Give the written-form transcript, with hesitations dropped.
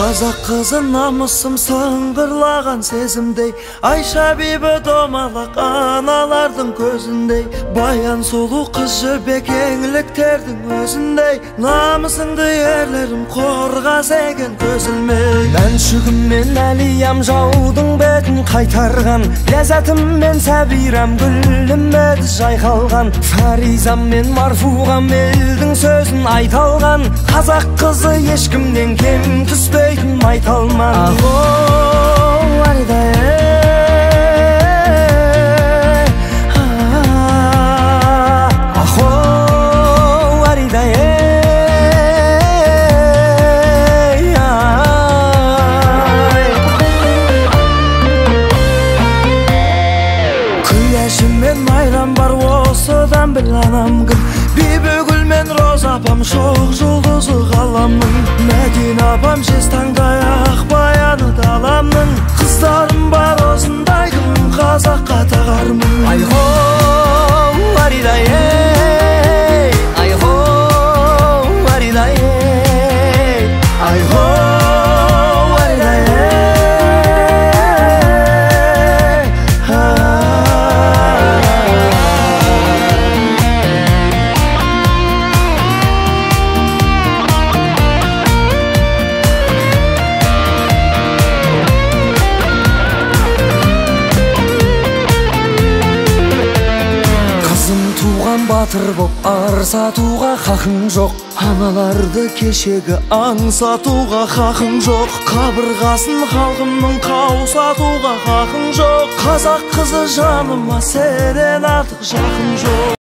Қазақ қызы намысым сыңғырлаған сезімдей, Айша бибі домалақ аналардың көзіндей, баян сұлу қыз жібек еңліктердің өзіндей, намысыңды ерлерім қорғас екен көзілмей. Мәншүгім мен әлиям жаудың бетін қайтарған, ләззатым сәбирам гүлім еді жайқалған, Фаризам мен Марфуғам елдің сөзін айталған, қазақ қызы ешкімнен кем түспейтін майталман. Ахо, аридай, ахо, аридай, күләшіммен майрам бар осыдан біл анам кім, бибігүл мен роза апам шоқ жұлдызы ғаламның, Мәдина апам жез таңдай ақ баяны даламның, қыздарым бар осындай кім қазаққа тағармын. Айхо, аридай, айхо, аридай, айхо, аридай, батыр боп арсатуға хақың жоқ, аналарды кешегі аңсатуға хақың жоқ, қабырғасын халқымның қаусатуға хақың жоқ, қазақ қызы жаныма сенен артық жақын жоқ.